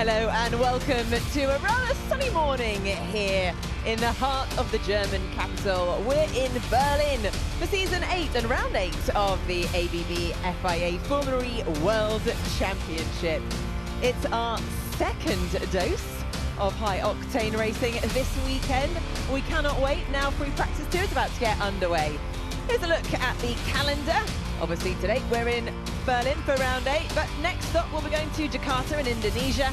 Hello and welcome to a rather sunny morning here in the heart of the German capital. We're in Berlin for season 8 and round 8 of the ABB FIA Formula E World Championship. It's our second dose of high-octane racing this weekend. We cannot wait. Now free practice 2 is about to get underway. Here's a look at the calendar. Obviously today we're in Berlin for round 8, but next stop we'll be going to Jakarta in Indonesia,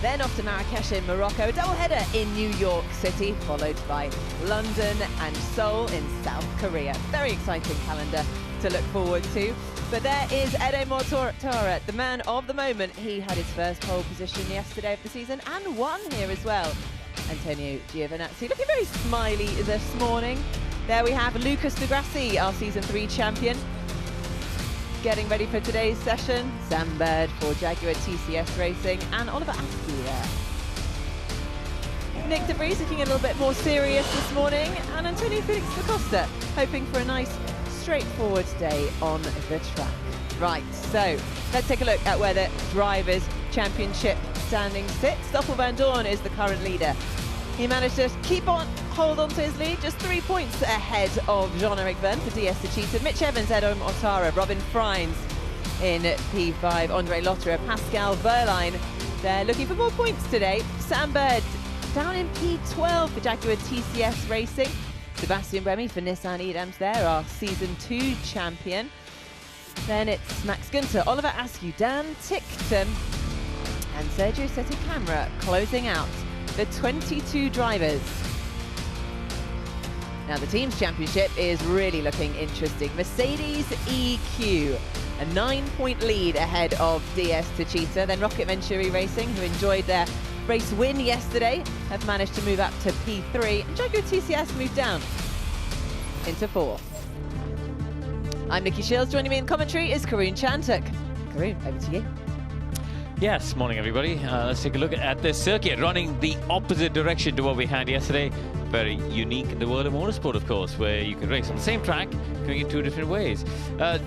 then off to Marrakesh in Morocco, a doubleheader in New York City, followed by London and Seoul in South Korea. Very exciting calendar to look forward to. But there is Ede Mortara, the man of the moment. He had his first pole position yesterday of the season and won here as well. Antonio Giovinazzi looking very smiley this morning. There we have Lucas Di Grassi, our season 3 champion, getting ready for today's session. Sam Bird for Jaguar TCS Racing and Oliver Askew there. Nick De Vries looking a little bit more serious this morning, and Antonio Felix da Costa hoping for a nice straightforward day on the track. Right, so let's take a look at where the Drivers' Championship standings sit. Stoffel van Dorn is the current leader. He managed to hold on to his lead, just 3 points ahead of Jean-Eric Verne for DS Techeetah. Mitch Evans, Ede Mortara, Robin Freins in P5, Andre Lotterer, Pascal Wehrlein. They're looking for more points today. Sam Bird down in P12 for Jaguar TCS Racing. Sebastian Bremy for Nissan Edams there, our Season 2 champion. Then it's Max Günther, Oliver Askew, Dan Tickton and Sergio Sette-Camera closing out the 22 drivers. Now the team's championship is really looking interesting. Mercedes EQ, a 9-point lead ahead of DS Techeetah. Then Rocket Venturi Racing, who enjoyed their race win yesterday, have managed to move up to P3. And Jaguar TCS moved down into 4th. I'm Nikki Shields. Joining me in commentary is Karun Chantuk. Karun, over to you. Yes, morning everybody. Let's take a look at this circuit running the opposite direction to what we had yesterday. Very unique in the world of motorsport, of course, where you can race on the same track going in 2 different ways.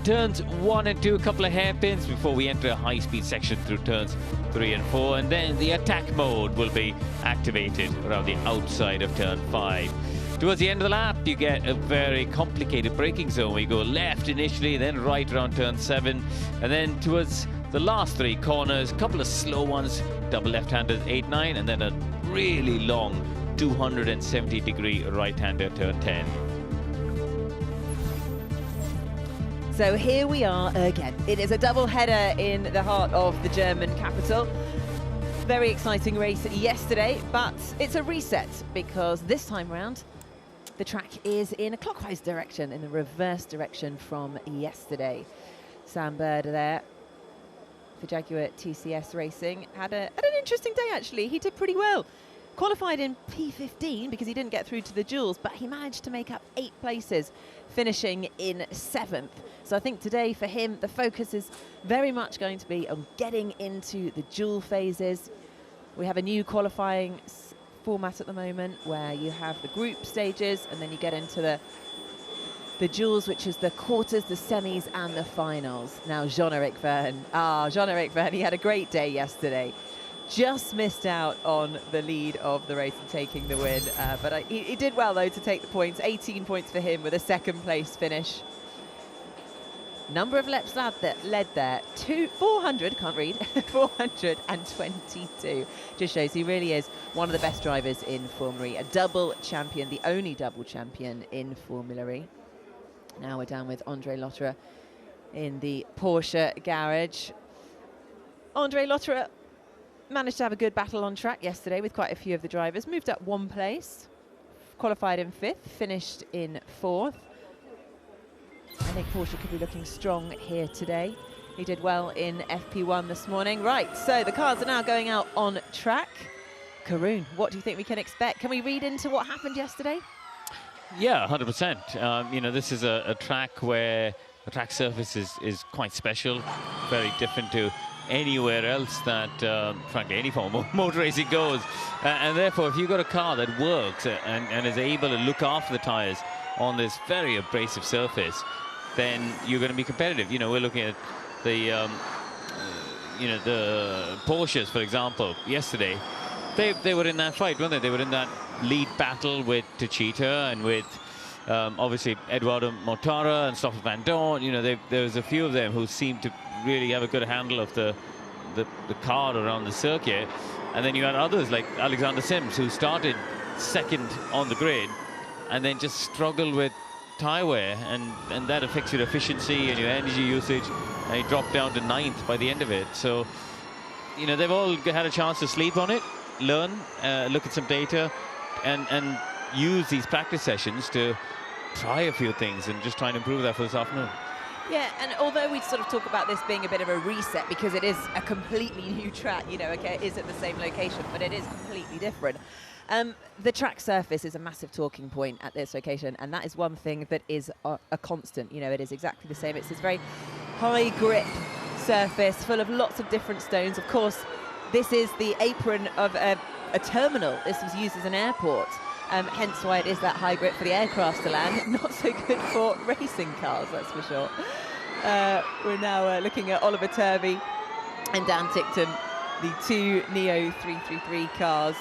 Turns 1 and 2, a couple of hairpins before we enter a high-speed section through turns 3 and 4, and then the attack mode will be activated around the outside of turn 5. Towards the end of the lap, you get a very complicated braking zone where you go left initially, then right around turn 7, and then towards the last 3 corners, a couple of slow ones, double left-handers 8, 9, and then a really long 270-degree right-hander turn 10. So here we are again. It is a double header in the heart of the German capital. Very exciting race yesterday, but it's a reset because this time round the track is in a clockwise direction, in the reverse direction from yesterday. Sam Bird there for Jaguar TCS Racing had an interesting day actually. He did pretty well. Qualified in P15 because he didn't get through to the duels, but he managed to make up 8 places, finishing in 7th. So I think today for him the focus is very much going to be on getting into the duel phases. We have a new qualifying format at the moment where you have the group stages and then you get into the duels, which is the quarters, the semis and the finals. Now Jean-Eric Verne, he had a great day yesterday. Just missed out on the lead of the race and taking the win, but he did well though to take the points. 18 points for him with a 2nd place finish. Number of laps led there, 422. Just shows he really is one of the best drivers in Formula E, a double champion, the only double champion in Formula E. Now we're down with Andre Lotterer in the Porsche garage. Andre Lotterer managed to have a good battle on track yesterday with quite a few of the drivers. Moved up 1 place, qualified in 5th, finished in 4th. I think Porsche could be looking strong here today. He did well in FP1 this morning. Right, so the cars are now going out on track. Karun, what do you think we can expect? Can we read into what happened yesterday? Yeah, 100%. You know, this is a track where the track surface is quite special, very different to anywhere else that, frankly, any form of motor racing goes. And therefore, if you've got a car that works and is able to look after the tyres on this very abrasive surface, then you're going to be competitive. You know, we're looking at the you know, the Porsches, for example, yesterday, they were in that fight, weren't they? They were in that lead battle with Techeetah and with obviously Eduardo Mortara and Stoffel Van Dorn. You know, there was a few of them who seemed to really have a good handle of the car around the circuit. And then you had others like Alexander Sims, who started second on the grid and then just struggled with tyre wear, and that affects your efficiency and your energy usage, and he dropped down to 9th by the end of it. So, you know, they've all had a chance to sleep on it, learn, look at some data, and use these practice sessions to try a few things and just try and improve that for this afternoon. Yeah, and although we sort of talk about this being a bit of a reset because it is a completely new track, you know, okay, it is at the same location, but it is completely different. The track surface is a massive talking point at this location, and that is one thing that is a constant. You know, it is exactly the same. It's this very high grip surface full of lots of different stones. Of course, this is the apron of a terminal. This was used as an airport. Hence why it is that high grip for the aircraft to land. Not so good for racing cars, that's for sure. We're now looking at Oliver Turvey and Dan Ticktum, the two Neo 333 cars,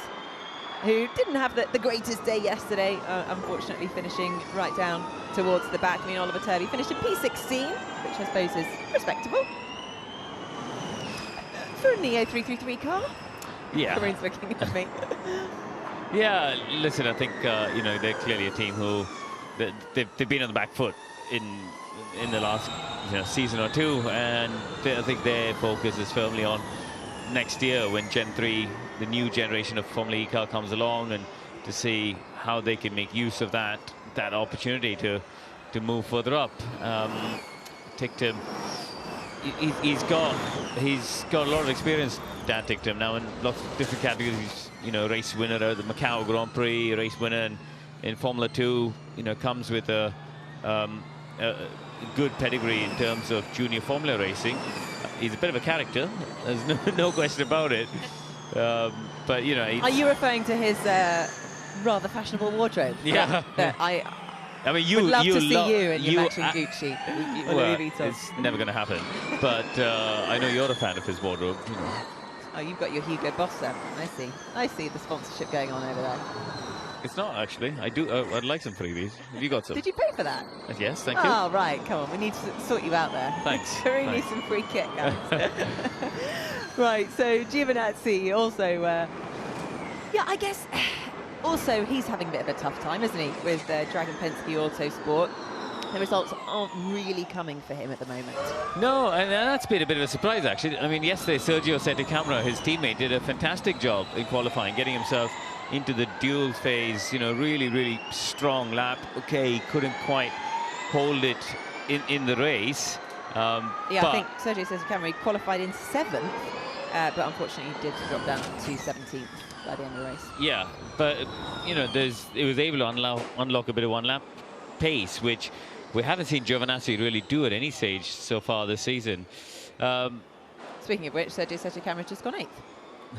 who didn't have the greatest day yesterday, unfortunately finishing right down towards the back. I mean, Oliver Turvey finished in P16, which I suppose is respectable for a Neo 333 car. Yeah. Kareen's looking at me. Yeah, listen, I think, you know, they're clearly a team who, they've been on the back foot in the last, you know, season or two, and I think their focus is firmly on next year when Gen 3, the new generation of Formula E car, comes along, and to see how they can make use of that opportunity to move further up. Ticktum, he's got a lot of experience, Dan Ticktum, now in lots of different categories. You know, race winner at the Macau Grand Prix, race winner in Formula 2, you know, comes with a good pedigree in terms of junior Formula racing. He's a bit of a character, there's no question about it. But, you know... Are you referring to his rather fashionable wardrobe? Yeah. That I mean, would love to see you in your matching Gucci. Well, it's never going to happen. But I know you're a fan of his wardrobe, you know. Oh, you've got your Hugo Boss then. I see the sponsorship going on over there. It's not, actually. I do. I'd like some freebies. Have you got some? Did you pay for that? Yes, thank you. Oh, right. Come on. We need to sort you out there. Thanks. Kareen needs some free kit, guys. Right. So, Giovinazzi also, yeah, I guess, also he's having a bit of a tough time, isn't he, with Dragon Penske Autosport. The results aren't really coming for him at the moment. No, and that's been a bit of a surprise, actually. I mean, yesterday, Sergio Settecamera, his teammate, did a fantastic job in qualifying, getting himself into the duel phase, you know, really strong lap. Okay, he couldn't quite hold it in the race. Yeah, I think Sergio Settecamera qualified in 7th, but unfortunately he did drop down to 17th by the end of the race. Yeah, but, you know, it was able to unlock a bit of one-lap pace, which we haven't seen Giovinazzi really do at any stage so far this season. Speaking of which, Sergio Settecamera just gone 8th.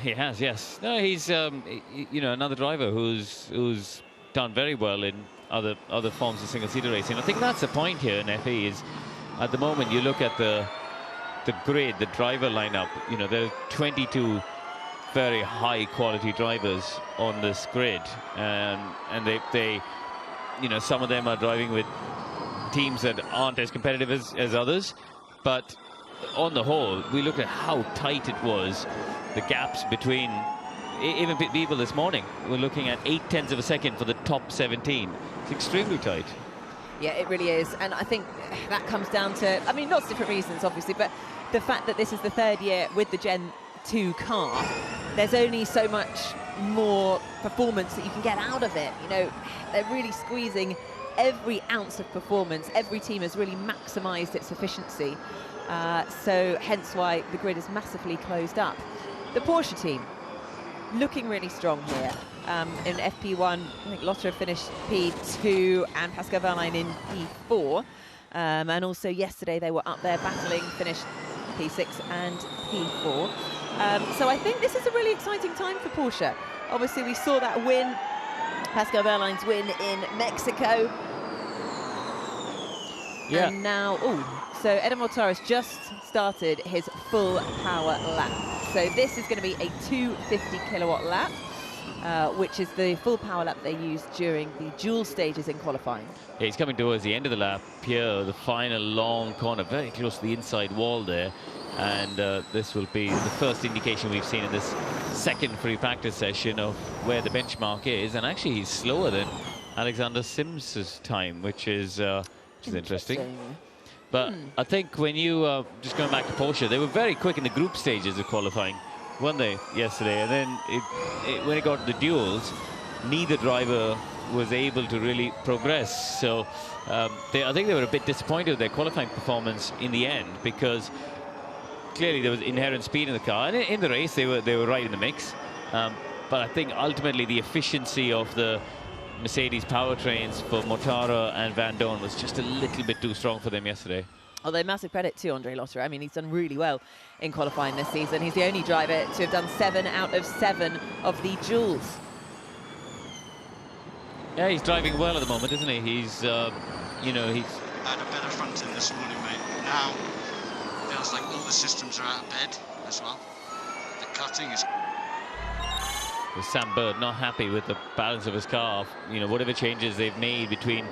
He has, yes. No, he's you know, another driver who's done very well in other forms of single-seater racing. I think that's the point here in FE is, at the moment, you look at the grid, the driver lineup. You know, there are 22 very high-quality drivers on this grid, and they, you know, some of them are driving with teams that aren't as competitive as others, but on the whole, we look at how tight it was, the gaps between even people this morning. We're looking at 0.8 of a second for the top 17. It's extremely tight. Yeah, it really is, and I think that comes down to, I mean, lots of different reasons, obviously, but the fact that this is the 3rd year with the Gen 2 car, there's only so much more performance that you can get out of it. You know, they're really squeezing every ounce of performance. Every team has really maximised its efficiency. So hence why the grid is massively closed up. The Porsche team looking really strong here. In FP1, I think Lotter finished P2 and Pascal Wehrlein in P4. And also yesterday they were up there battling, finished P6 and P4. So I think this is a really exciting time for Porsche. Obviously we saw that win, Pascal Wehrlein's win in Mexico. Yeah. And now, So Eden Mortaro's just started his full power lap. So this is going to be a 250 kilowatt lap, which is the full power lap they used during the dual stages in qualifying. Yeah, he's coming towards the end of the lap here, the final long corner, very close to the inside wall there. And this will be the first indication we've seen in this second free practice session of where the benchmark is. And actually, he's slower than Alexander Sims's time, which is interesting. But I think when you, just going back to Porsche, they were very quick in the group stages of qualifying, weren't they, yesterday? And then when it got to the duels, neither driver was able to really progress. So I think they were a bit disappointed with their qualifying performance in the end, because clearly there was inherent speed in the car. And in the race, they were right in the mix. But I think ultimately the efficiency of the Mercedes powertrains for Mortara and Van Dorn was just a little bit too strong for them yesterday. Although massive credit to Andre Lotter. I mean, he's done really well in qualifying this season. He's the only driver to have done 7 out of 7 of the duels. Yeah, he's driving well at the moment, isn't he? He's, you know, he's had a better front end this morning, mate. Now feels like all the systems are out of bed as well. The cutting is. With Sam Bird not happy with the balance of his car. You know, whatever changes they've made between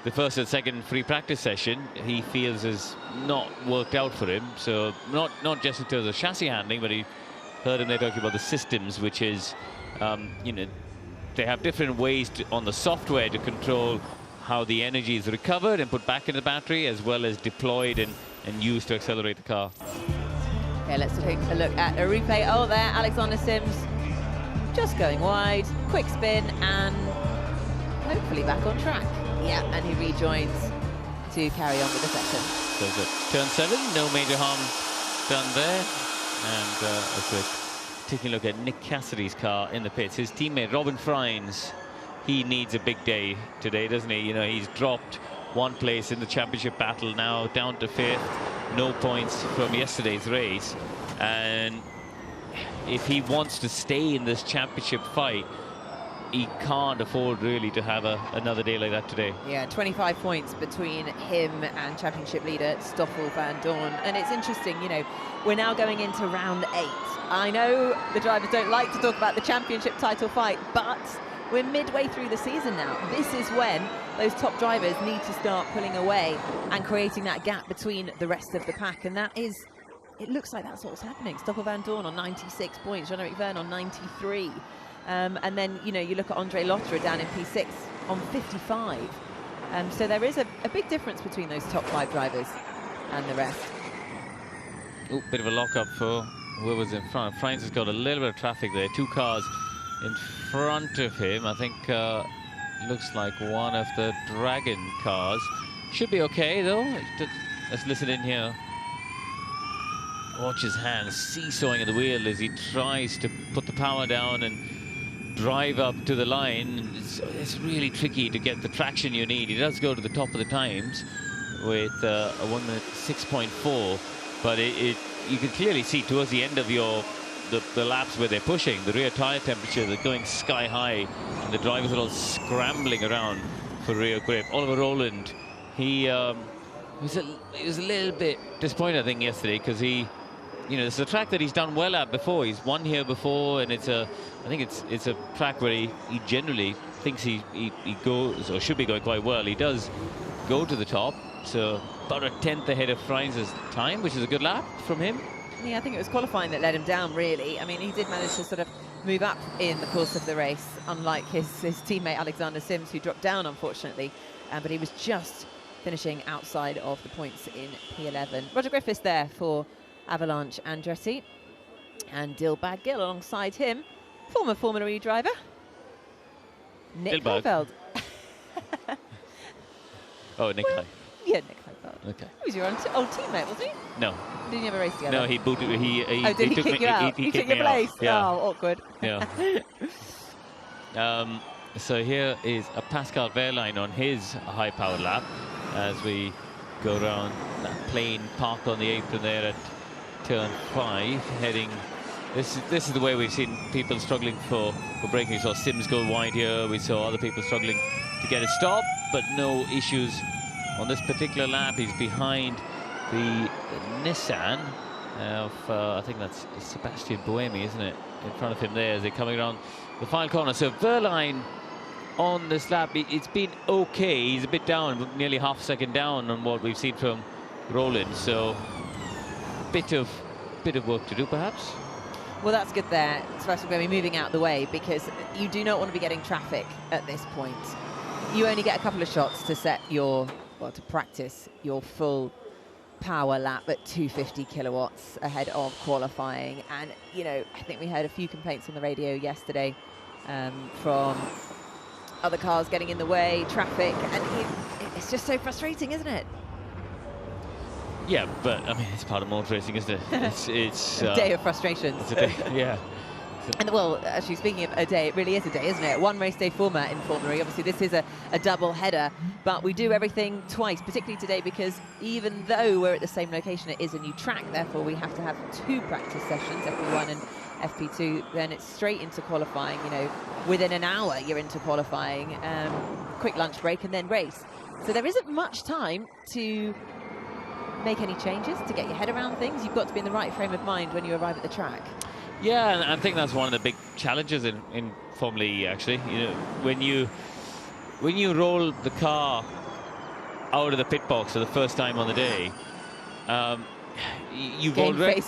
the first and second free practice session, he feels has not worked out for him. So not just in terms of chassis handling, but he heard him there talking about the systems, which is, you know, they have different ways on the software to control how the energy is recovered and put back in the battery, as well as deployed and used to accelerate the car. Okay, let's take a look at a replay. Oh, there, Alexander Sims just going wide, quick spin, and hopefully back on track. Yeah, and he rejoins to carry on with the session. So it's turn 7, no major harm done there. And as we're taking a look at Nick Cassidy's car in the pits, his teammate Robin Freins, he needs a big day today, doesn't he? You know, he's dropped 1 place in the championship battle, now down to 5th, no points from yesterday's race. And if he wants to stay in this championship fight, he can't afford really to have another day like that today. Yeah, 25 points between him and championship leader Stoffel Van Dorn. And it's interesting, you know, we're now going into round 8. I know the drivers don't like to talk about the championship title fight, but we're midway through the season now. This is when those top drivers need to start pulling away and creating that gap between the rest of the pack. And that is, it looks like that's what's happening. Stoffel Van Dorn on 96 points, Jean-Eric Verne on 93. And then, you know, you look at Andre Lotter down in P6 on 55. So there is a big difference between those top 5 drivers and the rest. Oh, bit of a lock-up for whoever's in front. Freins has got a little bit of traffic there. 2 cars in front of him. I think looks like one of the Dragon cars. Should be okay, though. Let's listen in here. Watch his hands seesawing at the wheel as he tries to put the power down and drive up to the line. It's really tricky to get the traction you need. He does go to the top of the times with a 1 minute 6.4, but you can clearly see towards the end of the laps where they're pushing, the rear tire temperatures are going sky high, and the drivers are all scrambling around for rear grip. Oliver Rowland, he was a little bit disappointed, I think, yesterday, because you know, it's a track that he's done well at before. He's won here before, and I think it's a track where he generally thinks he goes, or should be going quite well. He does go to the top, so about a 10th ahead of Freins' time, which is a good lap from him. Yeah, I think it was qualifying that let him down, really. I mean, he did manage to sort of move up in the course of the race, unlike his teammate Alexander Sims, who dropped down, unfortunately. But he was just finishing outside of the points in P11. Roger Griffiths there for Avalanche Andretti, and Dilbag Gill alongside him, former Formula E driver Nick Heidfeld. Oh, Nick Heidfeld. Yeah, Nick Heidfeld. Okay. He was your old teammate, wasn't he? No. Didn't you have a race together? No, he booted. Did he took kick me, you out? He took kicked your me place? out. Yeah. Oh, awkward. Yeah. So here is a Pascal Wehrlein on his high-powered lap as we go around that plane parked on the apron there at turn 5, heading. This is the way we've seen people struggling for braking. We saw Sims go wide here. We saw other people struggling to get a stop, but no issues on this particular lap. He's behind the Nissan of, I think that's Sebastian Buemi, isn't it? In front of him there as they're coming around the final corner. So Verline on this lap, it's been okay. He's a bit down, nearly half a second down on what we've seen from Roland. So bit of work to do, perhaps. Well, that's good there, Sebastian Buemi moving out the way, because you do not want to be getting traffic at this point. You only get a couple of shots to set your, well, to practice your full power lap at 250 kilowatts ahead of qualifying. And, you know, I think we heard a few complaints on the radio yesterday from other cars getting in the way, traffic, and it's just so frustrating, isn't it? Yeah, but I mean, it's part of motor racing, isn't it? It's a day of frustrations. It's a day, yeah. And well, actually, speaking of a day, it really is a day, isn't it? One race day format in Formula E. Obviously, this is a double header, but we do everything twice, particularly today, because even though we're at the same location, it is a new track. Therefore, we have to have 2 practice sessions, FP1 and FP2. Then it's straight into qualifying. You know, within an hour, you're into qualifying. Quick lunch break and then race. So there isn't much time to make any changes, to get your head around things. You've got to be in the right frame of mind when you arrive at the track. Yeah, and I think that's one of the big challenges in Formula E, actually. You know, when you roll the car out of the pit box for the first time on the day, you've already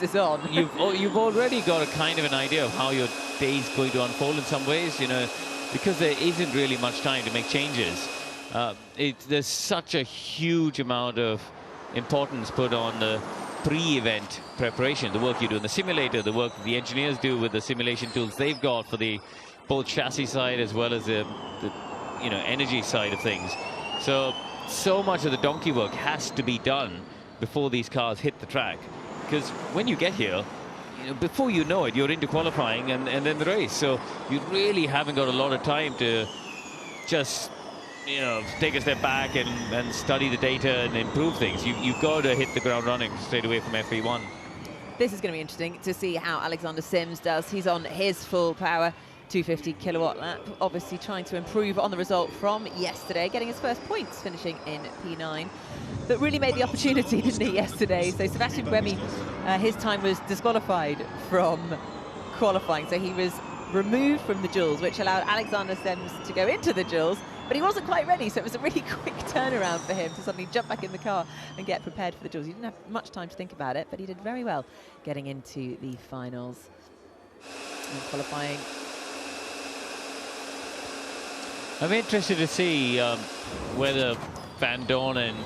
you've already got a kind of an idea of how your day's going to unfold in some ways. You know, because there isn't really much time to make changes. There's such a huge amount of importance put on the pre-event preparation, the work you do in the simulator, the work the engineers do with the simulation tools they've got for the both chassis side as well as the you know, energy side of things. So much of the donkey work has to be done before these cars hit the track, because when you get here, you know, before you know it, you're into qualifying and then the race. So you really haven't got a lot of time to just, you know, take a step back and study the data and improve things. You've got to hit the ground running straight away from FP1. This is going to be interesting to see how Alexander Sims does. He's on his full power 250 kilowatt lap, obviously trying to improve on the result from yesterday, getting his first points, finishing in P9. But really made the opportunity, didn't he, yesterday? So Sebastian Buemi, his time was disqualified from qualifying, so he was removed from the duels, which allowed Alexander Sims to go into the duels. But he wasn't quite ready, so it was a really quick turnaround for him to suddenly jump back in the car and get prepared for the duels. He didn't have much time to think about it, but he did very well getting into the finals and qualifying. I'm interested to see whether Van Dorn and,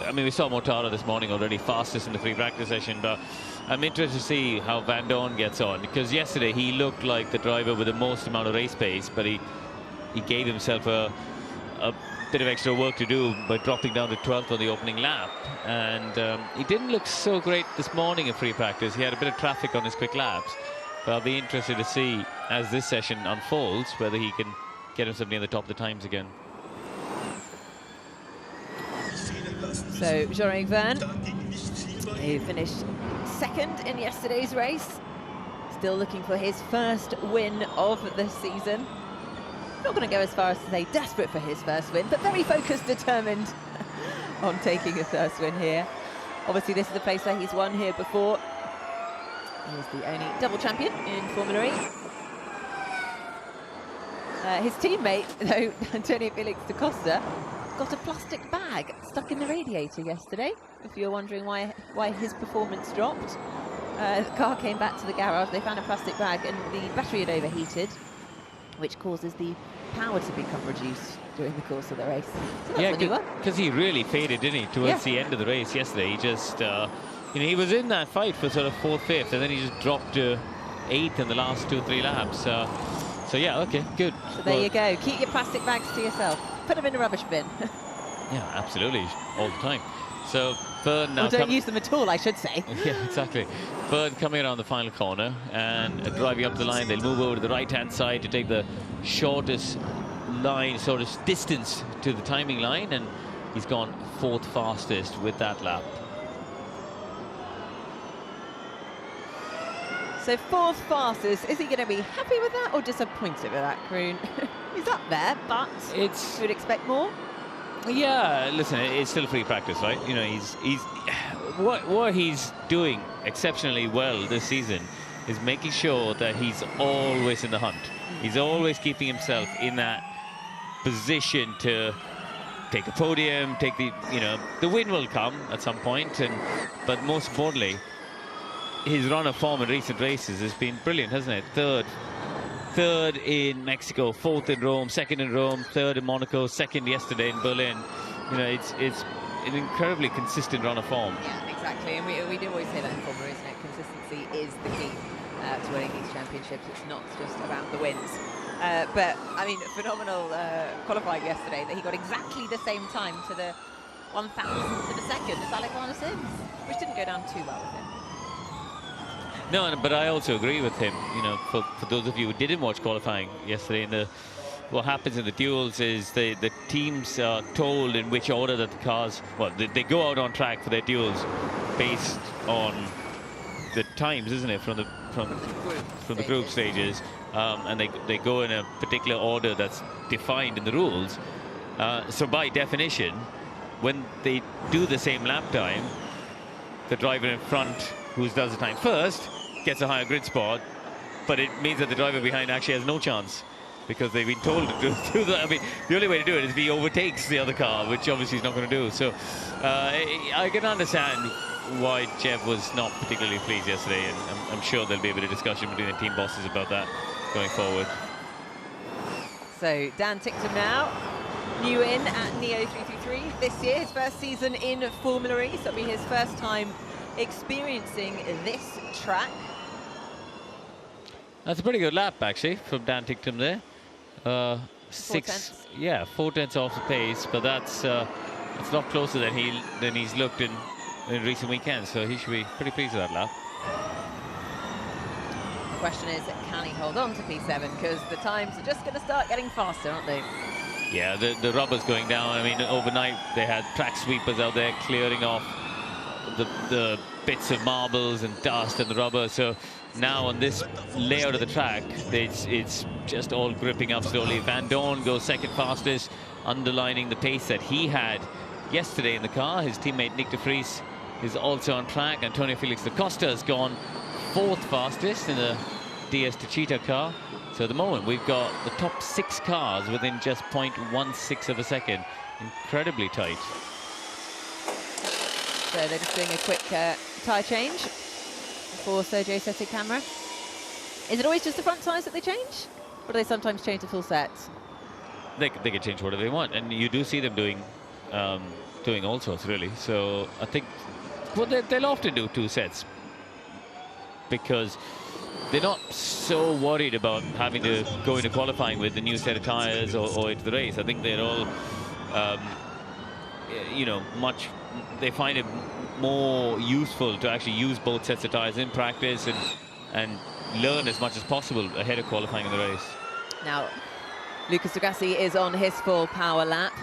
I mean, we saw Mortara this morning already, fastest in the free practice session, but I'm interested to see how Van Dorn gets on, because yesterday he looked like the driver with the most amount of race pace, but he gave himself a bit of extra work to do by dropping down to 12th on the opening lap, and he didn't look so great this morning in free practice. He had a bit of traffic on his quick laps, but I'll be interested to see as this session unfolds whether he can get himself near the top of the times again. So Jean-Eric Verne, who finished second in yesterday's race, still looking for his first win of the season. Not going to go as far as to say desperate for his first win, but very focused, determined on taking a first win here. Obviously, this is a place where he's won here before. He's the only double champion in Formula E. His teammate, though, Antonio Felix da Costa, got a plastic bag stuck in the radiator yesterday, if you're wondering why his performance dropped. The car came back to the garage, they found a plastic bag, and the battery had overheated, which causes the power to become reduced during the course of the race. So yeah, because he really faded, didn't he, towards the end of the race yesterday. He just, you know, he was in that fight for sort of 4th, 5th, and then he just dropped to 8th in the last 2-3 laps. So yeah, okay, good. So there you go. Keep your plastic bags to yourself. Put them in a rubbish bin. Yeah, absolutely, all the time. So Byrne now... Or don't use them at all, I should say. Yeah, exactly. Byrne coming around the final corner and driving up the line. They'll move over to the right-hand side to take the shortest line, shortest distance to the timing line, and he's gone 4th fastest with that lap. So 4th fastest, is he going to be happy with that or disappointed with that, Kroon? He's up there, but you would expect more. Yeah, listen, it's still free practice, right? You know, he's what he's doing exceptionally well this season is making sure that he's always in the hunt. He's always keeping himself in that position to take a podium, take the, you know, the win will come at some point, but most importantly, his run of form in recent races has been brilliant, hasn't it? Third in Mexico, fourth in Rome, second in Rome, third in Monaco, second yesterday in Berlin. You know, it's an incredibly consistent run of form. Yeah, exactly. And we do always say that in Formula, isn't it? Consistency is the key to winning these championships. It's not just about the wins. But, I mean, phenomenal qualifying yesterday that he got exactly the same time to the 1,000th of a second as Alexander Sims, which didn't go down too well with him. No, but I also agree with him. You know, for those of you who didn't watch qualifying yesterday, what happens in the duels is the teams are told in which order that the cars, well, they go out on track for their duels based on the times, isn't it, from the group stages, and they go in a particular order that's defined in the rules. So by definition, when they do the same lap time, the driver in front who does the time first gets a higher grid spot, but it means that the driver behind actually has no chance because they've been told to do that. I mean, the only way to do it is if he overtakes the other car, which obviously he's not going to do. So I can understand why Jeff was not particularly pleased yesterday, and I'm sure there'll be a bit of discussion between the team bosses about that going forward. So Dan Ticktum now, new in at Neo 333 this year, his first season in Formula E, so it'll be his first time experiencing this track. That's a pretty good lap actually from Dan Ticktum there. 4/10 off the pace, but that's it's a lot closer than he's looked in recent weekends, so he should be pretty pleased with that lap. The question is, can he hold on to P7, because the times are just going to start getting faster, aren't they? Yeah, the rubber's going down. I mean, overnight they had track sweepers out there clearing off the bits of marbles and dust and the rubber, so now on this layout of the track it's just all gripping up slowly. Van Dorn goes second fastest, underlining the pace that he had yesterday in the car. His teammate Nick de Vries is also on track. Antonio Felix da Costa has gone fourth fastest in the DS Techeetah car. So at the moment we've got the top 6 cars within just 0.16 of a second. Incredibly tight. So they're just doing a quick tyre change for Sergio Sette camera. Is it always just the front tyres that they change, or do they sometimes change the full set? They can change whatever they want, and you do see them doing all sorts really. So I think they'll often do 2 sets because they're not so worried about having to go into qualifying with the new set of tyres or into the race. I think they're all you know, they find it more useful to actually use both sets of tyres in practice and learn as much as possible ahead of qualifying in the race. Now, Lucas Di Grassi is on his full power lap.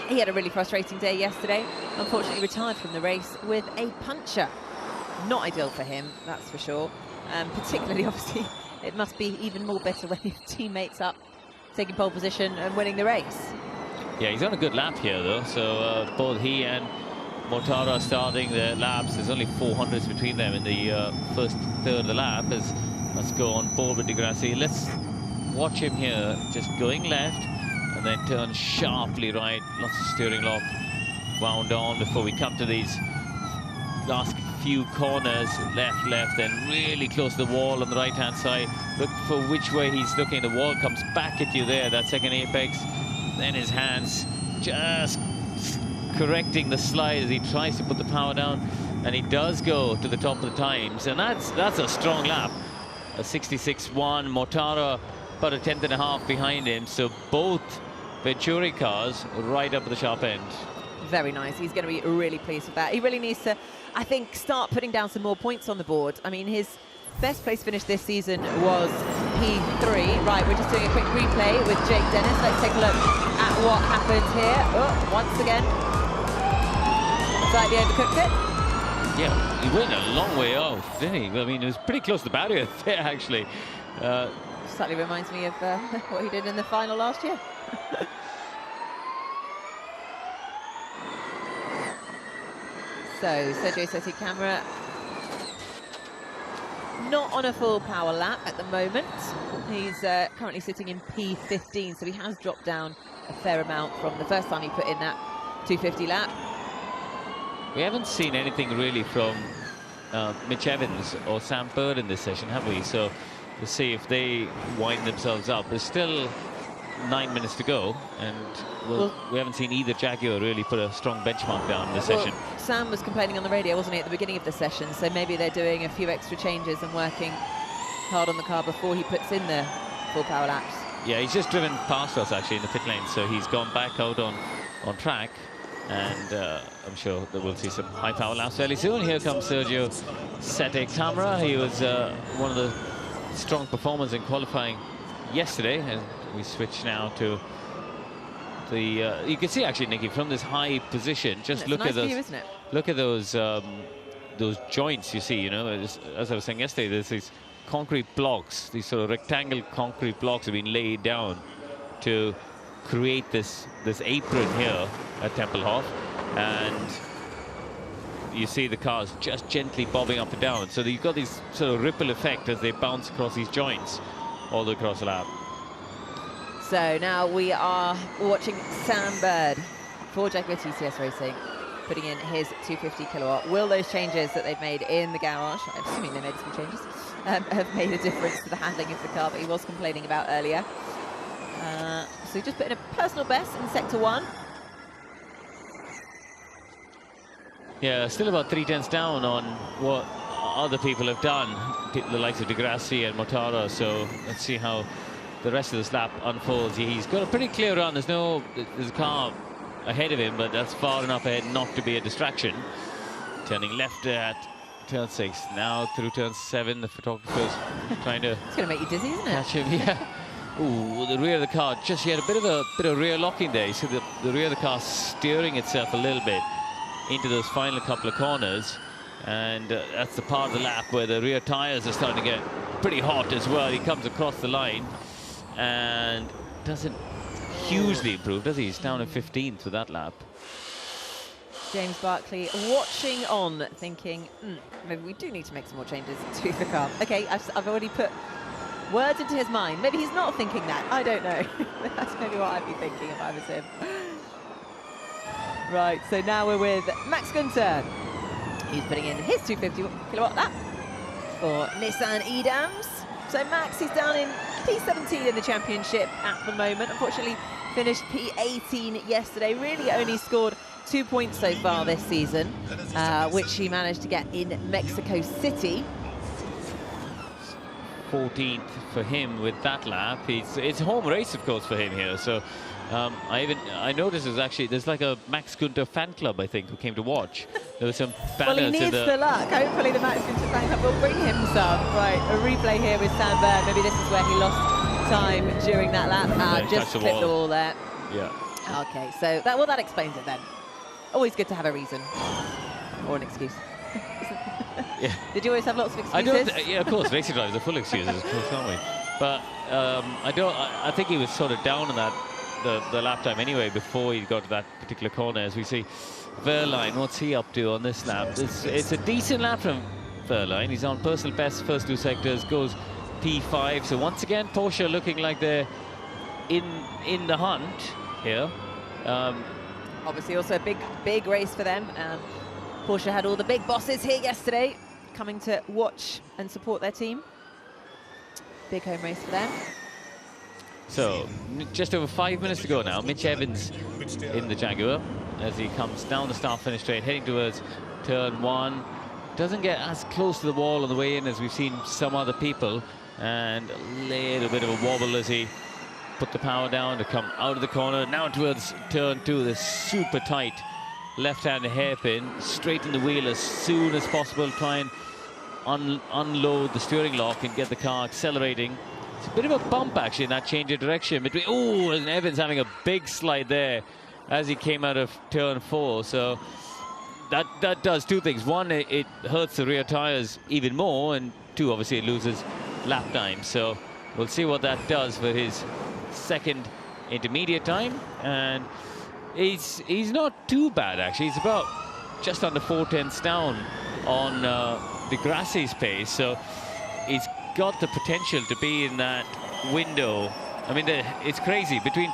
He had a really frustrating day yesterday. Unfortunately retired from the race with a puncture. Not ideal for him, that's for sure. Particularly, obviously, it must be even more bitter when his teammates up taking pole position and winning the race. Yeah, he's on a good lap here, though. So both he and Mortara are starting their laps. There's only 400s between them in the first third of the lap. Let's go on board with Di Grassi. Let's watch him here, just going left and then turn sharply right. Lots of steering lock wound on before we come to these last few corners. Left, then really close to the wall on the right-hand side. Look for which way he's looking. The wall comes back at you there, that second apex. Then his hands just correcting the slide as he tries to put the power down, and he does go to the top of the times, and that's a strong lap. A 66.1. Mortara about a 10.5 behind him, so both Venturi cars right up at the sharp end. Very nice. He's going to be really pleased with that. He really needs to, I think, start putting down some more points on the board. I mean, his best place finish this season was P3. Right, we're just doing a quick replay with Jake Dennis. Let's take a look at what happened here. Oh, once again, slightly overcooked it. Yeah, he went a long way off, didn't he? I mean, it was pretty close to the barrier there, actually. Slightly reminds me of what he did in the final last year. So Sergio Setti camera not on a full power lap at the moment. He's currently sitting in P15, so he has dropped down a fair amount from the first time he put in that 250 lap. We haven't seen anything really from Mitch Evans or Sam Bird in this session, have we? So we'll see if they wind themselves up. There's still 9 minutes to go, and we haven't seen either Jaguar really put a strong benchmark down in this session. Sam was complaining on the radio, wasn't he, at the beginning of the session, so maybe they're doing a few extra changes and working hard on the car before he puts in the full power laps. Yeah, he's just driven past us actually in the pit lane, so he's gone back out on track, and I'm sure that we'll see some high power laps fairly soon. Here comes Sergio Sette Camara. He was one of the strong performers in qualifying yesterday, and we switch now to the you can see actually, Nikki, from this high position, just look at those view, isn't it? Look at those joints you see, you know, as I was saying yesterday, there's these concrete blocks, these sort of rectangle concrete blocks have been laid down to create this apron here at Tempelhof, and you see the cars just gently bobbing up and down, so you've got this sort of ripple effect as they bounce across these joints all the way across the lap. So now we are watching Sam Bird for Jaguar TCS Racing, putting in his 250 kilowatt. Will those changes that they've made in the garage, I'm assuming they made some changes, have made a difference to the handling of the car that he was complaining about earlier? So he just put in a personal best in Sector 1. Yeah, still about 3/10 down on what other people have done, the likes of De Grassi and Mortara, so let's see how the rest of this lap unfolds. He's got a pretty clear run. There's a car ahead of him, but that's far enough ahead not to be a distraction. Turning left at turn 6, now through turn 7, the photographer's trying to... It's going to make you dizzy, isn't it? Catch him, yeah. Ooh, the rear of the car, just he had a bit of rear locking there. You see the rear of the car steering itself a little bit into those final couple of corners, and that's the part of the lap where the rear tyres are starting to get pretty hot as well. He comes across the line and doesn't hugely improve, does he? He's down in 15th for that lap. James Barkley watching on, thinking, maybe we do need to make some more changes to the car. Okay, I've already put words into his mind. Maybe he's not thinking that. I don't know. That's maybe what I'd be thinking if I was him. Right, so now we're with Max Günther. He's putting in his 250 kilowatt lap for Nissan Edams. So Max is down in P17 in the championship at the moment. Unfortunately, finished P18 yesterday. Really only scored 2 points so far this season, which he managed to get in Mexico City. 14th for him with that lap. It's a home race, of course, for him here. So I noticed there's like a Max Günther fan club, I think, who came to watch. There were some banners. Well, he needs the luck. Hopefully the Max Günther fan club will bring him some. Right, a replay here with Sam Bird. Maybe this is where he lost time during that lap. Just clipped the wall there. Yeah. Okay, so that explains it then. Always good to have a reason or an excuse. Yeah. Did you always have lots of excuses? Yeah, of course. Racing drivers are full excuses, of course, aren't we? But I think he was sort of down on that the lap time anyway before he got to that particular corner. As we see Verline, what's he up to on this lap? It's a decent lap from Verline. He's on personal best first 2 sectors, goes P5. So once again, Porsche looking like they're in the hunt here. Obviously, also a big race for them. Porsche had all the big bosses here yesterday, coming to watch and support their team. Big home race for them. So, just over 5 minutes to go now. Mitch Evans in the Jaguar as he comes down the start-finish straight, heading towards turn 1. Doesn't get as close to the wall on the way in as we've seen some other people, and a little bit of a wobble as he put the power down to come out of the corner. Now towards turn 2, this super tight left-hand hairpin, straighten the wheel as soon as possible, try and unload the steering lock and get the car accelerating. It's a bit of a bump actually in that change of direction between, and Evans having a big slide there as he came out of turn 4. So that does 2 things. One, it hurts the rear tires even more, and 2, obviously it loses lap time. So we'll see what that does for his second intermediate time, and he's not too bad actually. He's about just under 4 tenths down on the Grassi's pace. So he's got the potential to be in that window. I mean, it's crazy between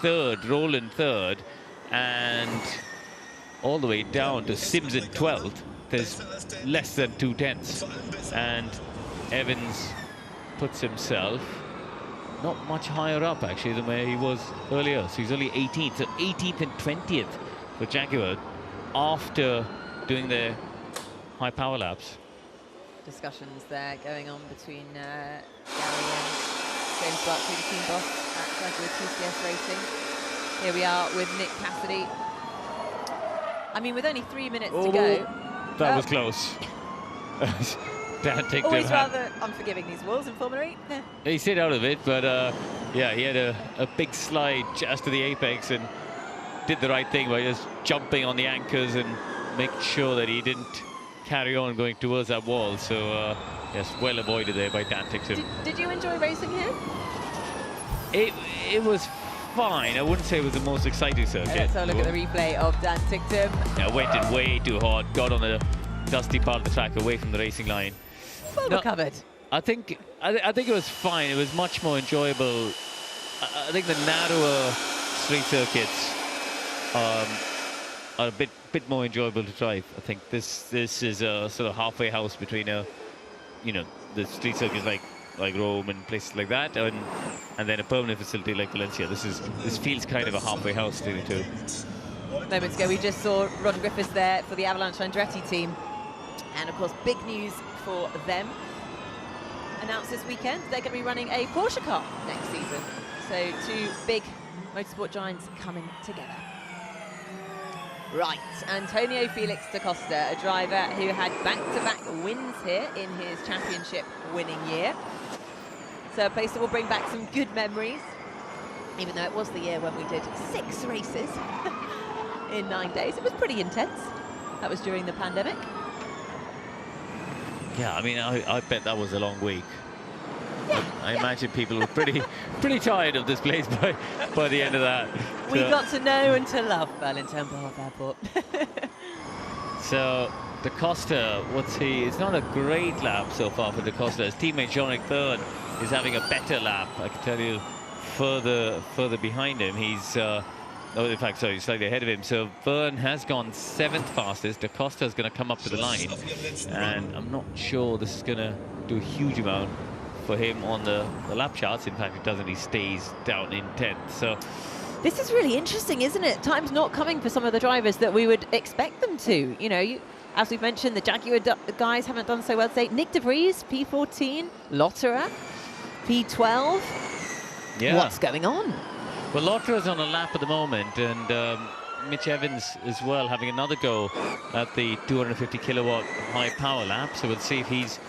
third, Roland third, and all the way down to Sims in 12th. There's less than 2 tenths, and Evans puts himself not much higher up actually than where he was earlier. So he's only 18th, so 18th and 20th for Jaguar after doing their high power laps. Discussions there going on between Gary and James Barkley, the team boss at Jaguar TCS Racing. Here we are with Nick Cassidy. I mean, with only 3 minutes to go. That was close. Always rather unforgiving these walls in Formula E. Yeah. He stayed out of it, but yeah, he had a big slide just to the apex and did the right thing by just jumping on the anchors and making sure that he didn't carry on going towards that wall. So yes, well avoided there by Dan Ticktum. Did you enjoy racing here? It was fine. I wouldn't say it was the most exciting circuit. Let's have a look at the replay of Dan Ticktum. Yeah, went in way too hard, got on the dusty part of the track away from the racing line. Well recovered. I think it was fine. It was much more enjoyable. I think the narrower street circuits are a bit more enjoyable to drive. I think this is a sort of halfway house between the street circuits like Rome and places like that, and then a permanent facility like Valencia. This feels kind of a halfway house to the two. Moments ago, we just saw Ron Griffiths there for the Avalanche Andretti team, and of course, big news for them. Announced this weekend they're going to be running a Porsche car next season. So 2 big motorsport giants coming together. Right, Antonio Felix da Costa, a driver who had back-to-back wins here in his championship winning year. So a place that will bring back some good memories, even though it was the year when we did 6 races in 9 days. It was pretty intense. That was during the pandemic. Yeah, I mean, I bet that was a long week. Yeah, I imagine people were pretty tired of this place by the end of that. We got to know and to love Burlington Bath Airport. So da Costa, it's not a great lap so far for da Costa. His teammate Jean-Luc Thurn is having a better lap. I can tell you, further behind him, he's in fact, sorry, slightly ahead of him. So Verne has gone 7th fastest. Da Costa is going to come up to the line, and I'm not sure this is going to do a huge amount for him on the lap charts. In fact, it doesn't. He stays down in 10th. So this is really interesting, isn't it? Time's not coming for some of the drivers that we would expect them to. You know, as we've mentioned, the Jaguar guys haven't done so well today. Nick De Vries, P14, Lotterer, P12. Yeah. What's going on? Well, Lotterer's on a lap at the moment, and Mitch Evans as well having another go at the 250 kilowatt high power lap. So we'll see if he's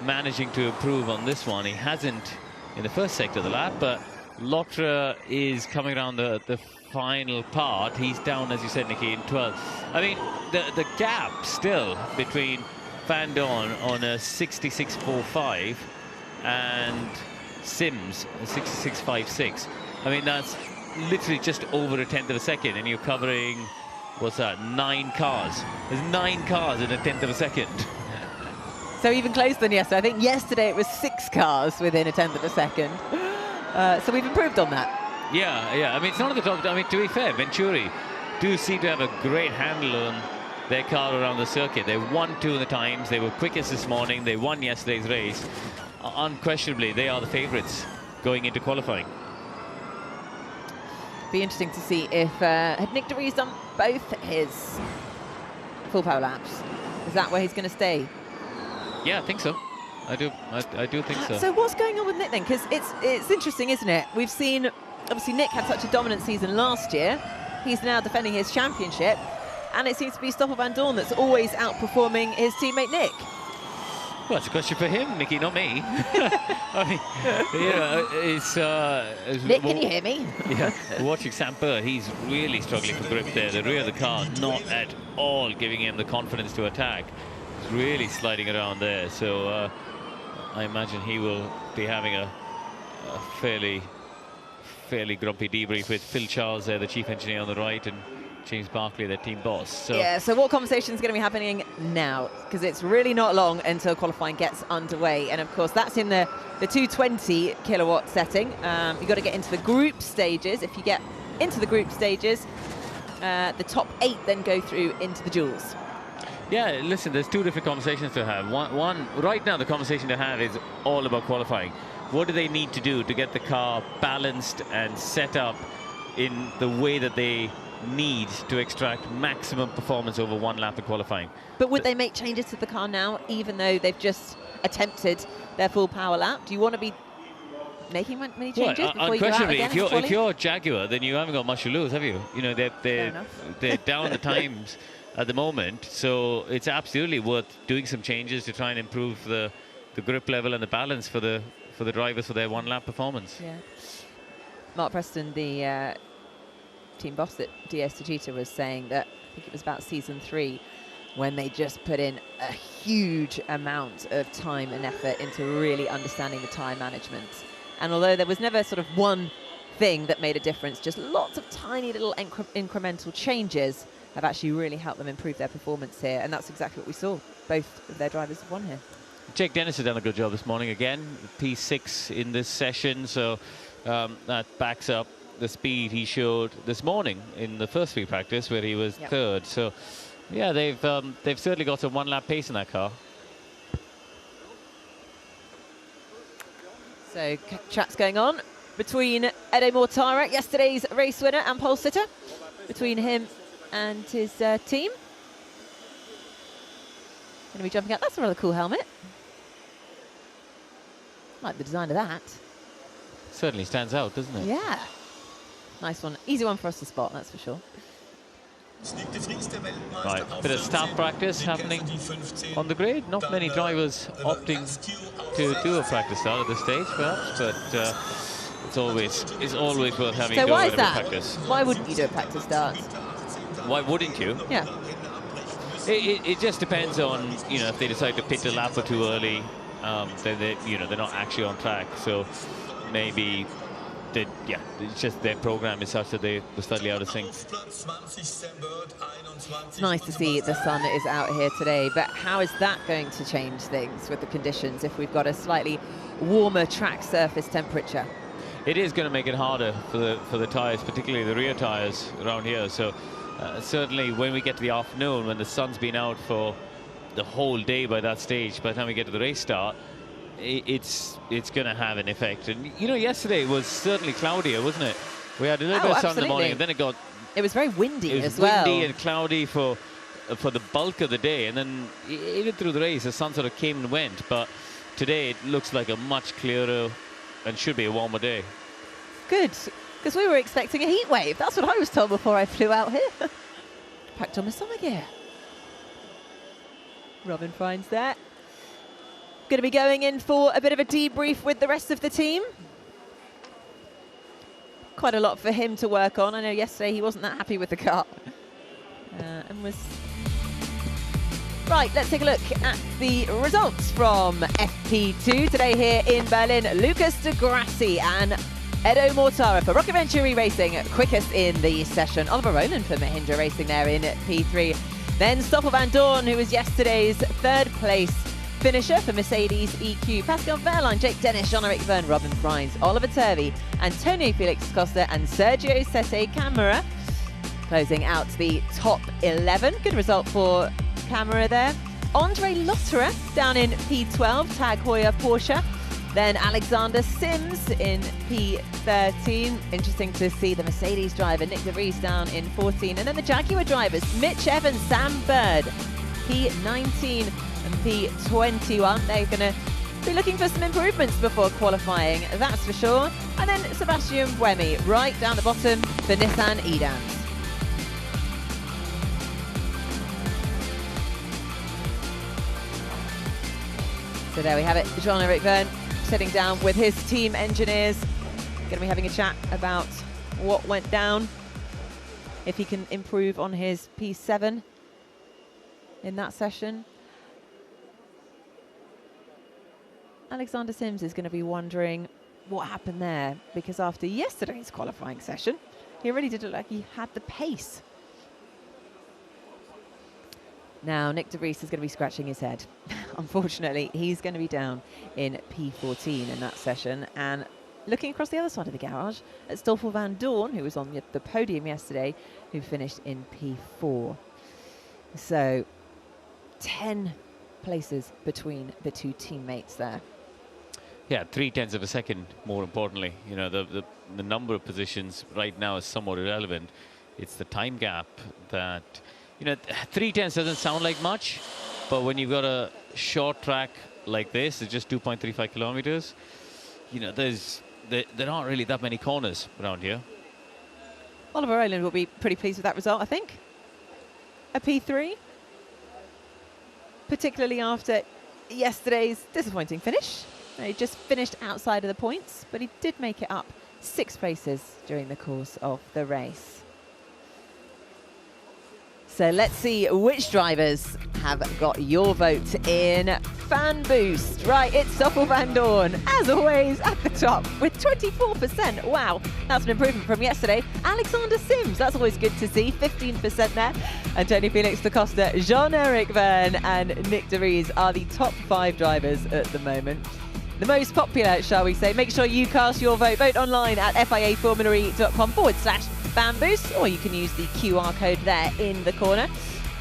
managing to improve on this one. He hasn't in the first sector of the lap, but Lotterer is coming around the final part. He's down, as you said, Nikki, in 12th. I mean, the gap still between Van Dorn on a 66.45 and Sims a 66.56. I mean, that's literally just over a 10th of a second, and you're covering, what's that, 9 cars. There's 9 cars in a 10th of a second. So even closer than yesterday. I think yesterday it was 6 cars within a 10th of a second. So we've improved on that. Yeah. I mean, it's not at the top. I mean, to be fair, Venturi do seem to have a great handle on their car around the circuit. They won 2 of the times. They were quickest this morning. They won yesterday's race. Unquestionably, they are the favourites going into qualifying. Be interesting to see if had Nick De Vries done both his full power laps. Is that where he's going to stay? Yeah, I think so. I do think so. So what's going on with Nick then? Because it's interesting, isn't it? We've seen, obviously, Nick had such a dominant season last year. He's now defending his championship, and it seems to be Stoffel Van Dorn that's always outperforming his teammate Nick. Well, it's a question for him, Nikki, not me. I mean, you know, it's... Nick, can you hear me? Yeah, watching Sam Burr, he's really struggling for grip there. The rear of the car not at all giving him the confidence to attack. He's really sliding around there. So I imagine he will be having a fairly fairly grumpy debrief with Phil Charles there, the chief engineer on the right, and James Barclay, their team boss. So yeah, so what conversation is going to be happening now? Because it's really not long until qualifying gets underway. And of course, that's in the 220 kilowatt setting. You've got to get into the group stages. If you get into the group stages, the top 8 then go through into the duels. yeah, listen, there's two different conversations to have. One right now, the conversation to have is all about qualifying. What do they need to do to get the car balanced and set up in the way that they need to extract maximum performance over one lap of qualifying? But would they make changes to the car now, even though they've just attempted their full power lap? Do you want to be making many changes before you go out again? If you're Jaguar, then you haven't got much to lose, have you? You know, they're down the times at the moment, so it's absolutely worth doing some changes to try and improve the grip level and the balance for the drivers for their one lap performance. Yeah. Mark Preston, the team boss at DS Digita, was saying that I think it was about season 3 when they just put in a huge amount of time and effort into really understanding the time management. And although there was never sort of one thing that made a difference, just lots of tiny little incremental changes have actually really helped them improve their performance here. And that's exactly what we saw. Both of their drivers have won here. Jake Dennis has done a good job this morning again, P6 in this session, so that backs up the speed he showed this morning in the first free practice where he was third. So yeah, they've certainly got some one lap pace in that car. So chat's going on between Edo Mortara, yesterday's race winner and pole sitter, between him and his team. Going to be jumping out. That's a rather cool helmet. Like the design of that. Certainly stands out, doesn't it? Yeah. Nice one. Easy one for us to spot, that's for sure. Right, bit of staff practice happening on the grid. Not many drivers opting to do a practice start at this stage, perhaps, but it's always worth having so to do why a is bit of that? practice. Why wouldn't you do a practice start? Why wouldn't you? Yeah. It just depends on, you know, if they decide to pit a lap or two early, then they're not actually on track. So maybe it's just their program is such that they were slightly out of sync. It's nice to see the sun is out here today, but how is that going to change things with the conditions if we've got a slightly warmer track surface temperature? It is going to make it harder for the tyres, particularly the rear tyres around here. So certainly when we get to the afternoon, when the sun's been out for the whole day by that stage, by the time we get to the race start, it's going to have an effect. And you know, yesterday was certainly cloudier, wasn't it? We had a little bit of sun in the morning, and then it was very windy as well. Windy and cloudy for the bulk of the day, and then even through the race, the sun sort of came and went. But today it looks like a much clearer and should be a warmer day. Good, because we were expecting a heat wave. That's what I was told before I flew out here. Packed on my summer gear. Robin finds that. Going to be going in for a bit of a debrief with the rest of the team. Quite a lot for him to work on. I know yesterday he wasn't that happy with the car. Right, let's take a look at the results from FP2 today here in Berlin. Lucas de Grassi and Edo Mortara for Rocket Venturi Racing, quickest in the session. Oliver Rowland for Mahindra Racing there in P3. Then Stoffel van Dorn, who was yesterday's third place finisher for Mercedes EQ. Pascal Wehrlein, Jake Dennis, Jean-Eric Verne, Robin Frines, Oliver Turvey, Antonio Felix Costa and Sergio Sette Camara closing out the top 11. Good result for Camara there. Andre Lotterer down in P12, Tag Heuer Porsche. Then Alexander Sims in P13. Interesting to see the Mercedes driver Nick de Vries down in 14. And then the Jaguar drivers, Mitch Evans, Sam Bird, P19 and P21. They're going to be looking for some improvements before qualifying, that's for sure. And then Sebastian Buemi right down the bottom for Nissan Edams. So there we have it, Jean-Eric Verne sitting down with his team engineers. Going to be having a chat about what went down, if he can improve on his P7 in that session. Alexander Sims is going to be wondering what happened there, because after yesterday's qualifying session, he really did look like he had the pace. Now, Nick de Vries is going to be scratching his head. Unfortunately, he's going to be down in P14 in that session. And looking across the other side of the garage at Stoffel van Dorn, who was on the podium yesterday, who finished in P4. So 10 places between the two teammates there. Yeah, 0.3 of a second, more importantly. You know, the number of positions right now is somewhat irrelevant. It's the time gap that, you know, 0.3 doesn't sound like much, but when you've got a short track like this, it's just 2.35 kilometers, you know, there aren't really that many corners around here. Oliver Rowland will be pretty pleased with that result, I think. A P3, particularly after yesterday's disappointing finish. He just finished outside of the points, but he did make it up 6 places during the course of the race. So let's see which drivers have got your vote in Fan Boost. Right, it's Stoffel van Dorn, as always, at the top with 24%. Wow, that's an improvement from yesterday. Alexander Sims, that's always good to see, 15% there. Antonio Felix da Costa, Jean-Eric Verne and Nick de Vries are the top 5 drivers at the moment. The most popular, shall we say. Make sure you cast your vote. Vote online at fiaformulary.com/fanboost, or you can use the QR code there in the corner.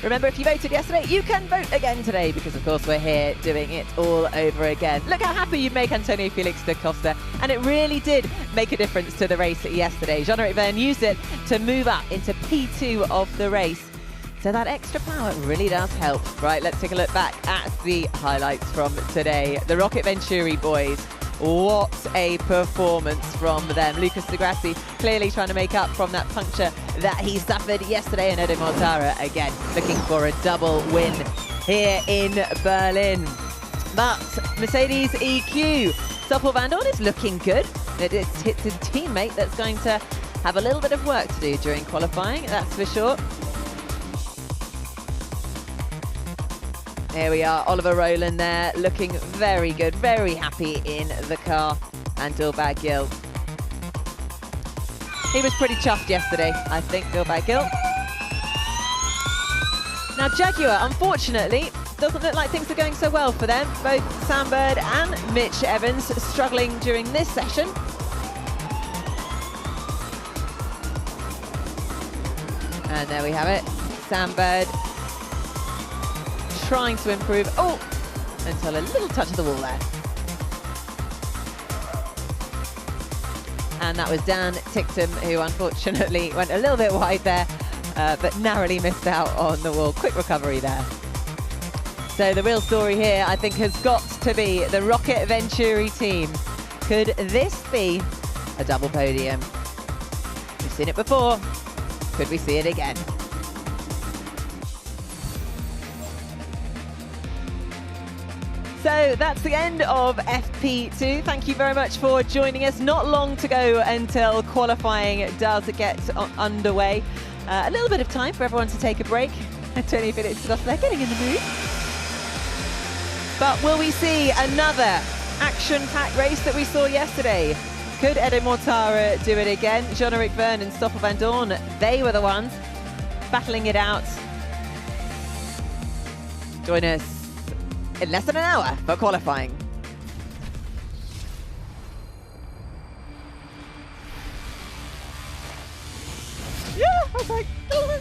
Remember, if you voted yesterday, you can vote again today, because of course we're here doing it all over again. Look how happy you'd make Antonio Felix da Costa, and it really did make a difference to the race yesterday. Jean-Eric Verne used it to move up into P2 of the race. So that extra power really does help. Right, let's take a look back at the highlights from today. The Rocket Venturi boys. What a performance from them. Lucas Di Grassi clearly trying to make up from that puncture that he suffered yesterday. And Edo Mortara, again, looking for a double win here in Berlin. But Mercedes EQ, Stoffel van Dorn is looking good. It's his teammate that's going to have a little bit of work to do during qualifying, that's for sure. Here we are, Oliver Rowland there, looking very good, very happy in the car. And Dilbag Gil. He was pretty chuffed yesterday, I think, Dilbag Gil. Now Jaguar, unfortunately, doesn't look like things are going so well for them. Both Sam Bird and Mitch Evans struggling during this session. And there we have it, Sam Bird trying to improve. Oh, until a little touch of the wall there. And that was Dan Ticktum, who unfortunately went a little bit wide there, but narrowly missed out on the wall. Quick recovery there. So the real story here, I think, has got to be the Rocket Venturi team. Could this be a double podium? We've seen it before. Could we see it again? So that's the end of FP2. Thank you very much for joining us. Not long to go until qualifying does get underway. A little bit of time for everyone to take a break. Antonio Felix da Costa, they're getting in the mood. But will we see another action-packed race that we saw yesterday? Could Edo Mortara do it again? Jean-Eric Verne and Stoffel van Dorn, they were the ones battling it out. Join us in less than an hour for qualifying. Yeah, I was like, oh,